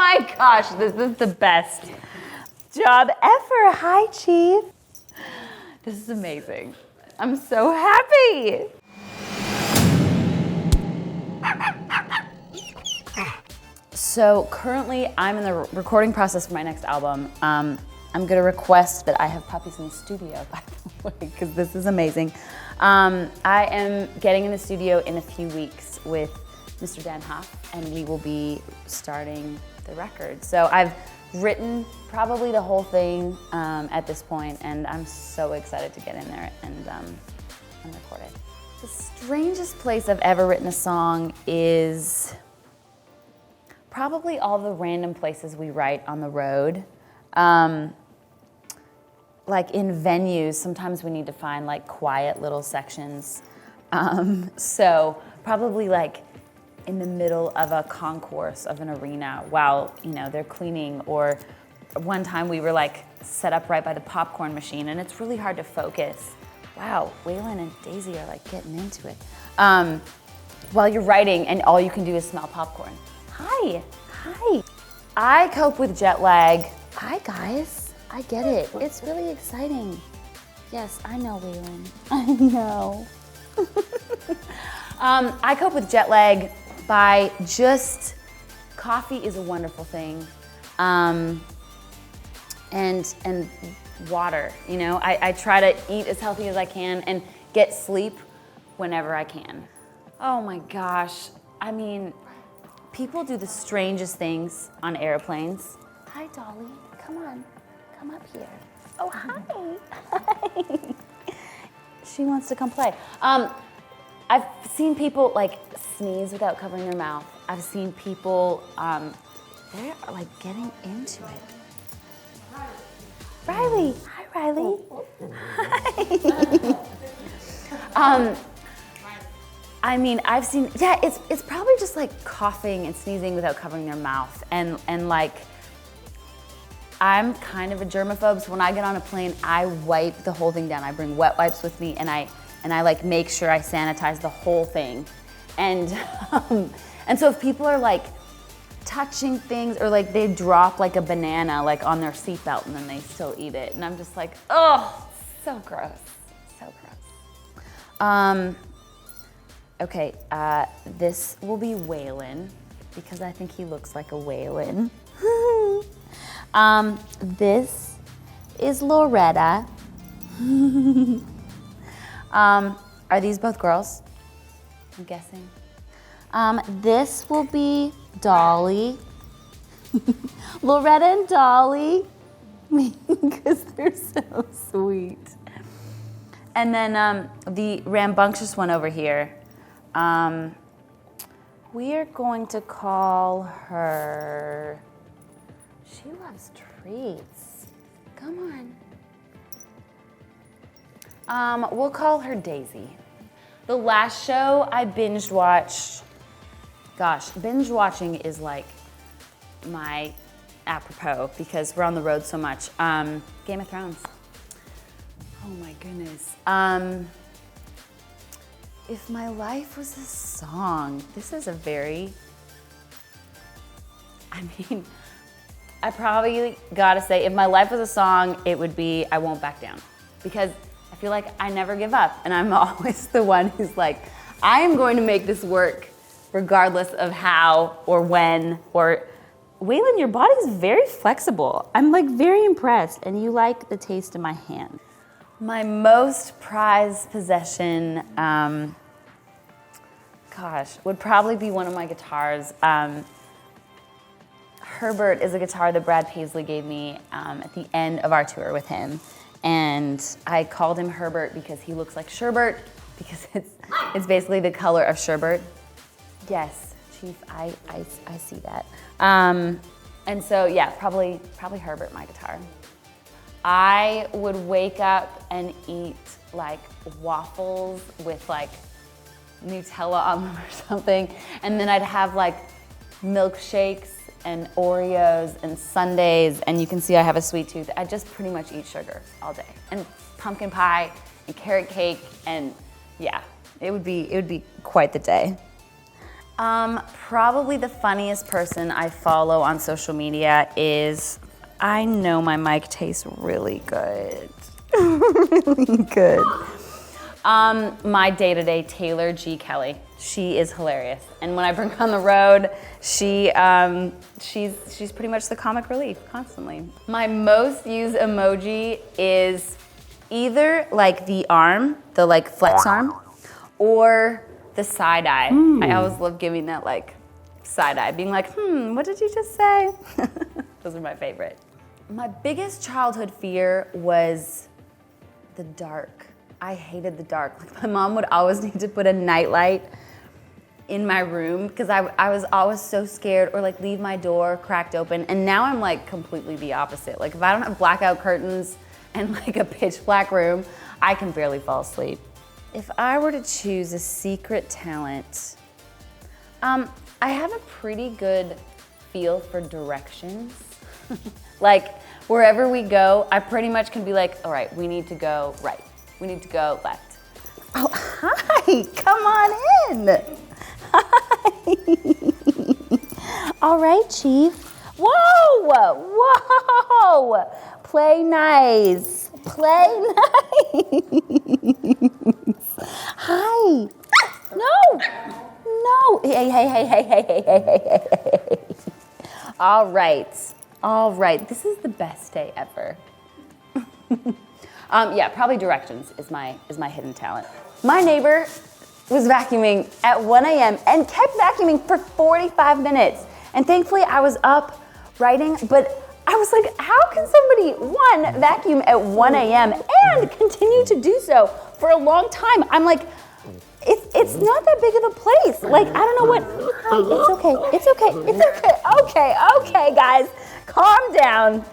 my gosh, this is the best job ever. Hi, Chief. This is amazing. I'm so happy. So currently I'm in the recording process for my next album. I'm gonna request that I have puppies in the studio, by the way, because this is amazing. I am getting in the studio in a few weeks with Mr. Dan Huff, and we will be starting the record. So I've written probably the whole thing at this point, and I'm so excited to get in there and record it. The strangest place I've ever written a song is probably all the random places we write on the road. Like in venues, sometimes we need to find like quiet little sections. So probably like in the middle of a concourse of an arena while, they're cleaning, or one time we were like set up right by the popcorn machine and it's really hard to focus. Wow, Waylon and Daisy are like getting into it. While you're writing and all you can do is smell popcorn. Hi. I cope with jet lag. Hi guys, I get it. It's really exciting. Yes, I know, Waylon. I know. I cope with jet lag by just, coffee is a wonderful thing. And water, I try to eat as healthy as I can and get sleep whenever I can. Oh my gosh, people do the strangest things on airplanes. Hi, Dolly, come on, come up here. Oh, hi. She wants to come play. I've seen people like sneeze without covering their mouth. I've seen people, they're like getting into it. Riley, hi Riley. Hi. I've seen, it's probably just like coughing and sneezing without covering their mouth. And like, I'm kind of a germaphobe, so when I get on a plane, I wipe the whole thing down. I bring wet wipes with me, and I like make sure I sanitize the whole thing. And so if people are like touching things, or like they drop like a banana like on their seatbelt and then they still eat it, and I'm just like, oh, so gross, so gross. Okay, this will be Waylon because I think he looks like a Waylon. This is Loretta. Are these both girls? I'm guessing. This will be Dolly. Loretta and Dolly, because they're so sweet. And then the rambunctious one over here, we are going to call her, she loves treats. Come on. We'll call her Daisy. The last show I binge watched, gosh, binge watching is like my apropos because we're on the road so much. Game of Thrones. Oh my goodness. If my life was a song, this is a very, I probably gotta say, if my life was a song, it would be I Won't Back Down. Because I feel like I never give up, and I'm always the one who's like, I am going to make this work regardless of how or when, or, Waylon, your body's very flexible. I'm like very impressed, and you like the taste of my hand. My most prized possession, would probably be one of my guitars. Herbert is a guitar that Brad Paisley gave me at the end of our tour with him. And I called him Herbert because he looks like sherbet, because it's basically the color of sherbet. Yes, Chief, I see that. And so, yeah, probably Herbert, my guitar. I would wake up and eat like waffles with like Nutella on them or something, and then I'd have like milkshakes and Oreos and sundaes, and you can see I have a sweet tooth. I just pretty much eat sugar all day, and pumpkin pie and carrot cake, and yeah, it would be quite the day. Probably the funniest person I follow on social media is, I know my mic tastes really good. Really good. My day-to-day Taylor G. Kelly. She is hilarious. And when I bring her on the road, she's pretty much the comic relief constantly. My most used emoji is either like the arm, the like flex arm, or the side eye. I always love giving that like side eye, being like, what did you just say? Those are my favorite. My biggest childhood fear was the dark. I hated the dark. Like, my mom would always need to put a nightlight in my room because I was always so scared, or like leave my door cracked open. And now I'm like completely the opposite. Like if I don't have blackout curtains and like a pitch black room, I can barely fall asleep. If I were to choose a secret talent, I have a pretty good feel for directions. Like wherever we go, I pretty much can be like, all right, we need to go right. We need to go left. Oh, hi, come on in. Hi. All right, Chief. Whoa, whoa. Play nice. Play nice. Hi. No. Hey. All right. This is the best day ever. Yeah, probably directions is my hidden talent. My neighbor was vacuuming at 1 a.m. and kept vacuuming for 45 minutes. And thankfully I was up writing, but I was like, how can somebody, one, vacuum at 1 a.m. and continue to do so for a long time? I'm like, it's not that big of a place. Like, I don't know what, it's okay. Okay, guys, calm down.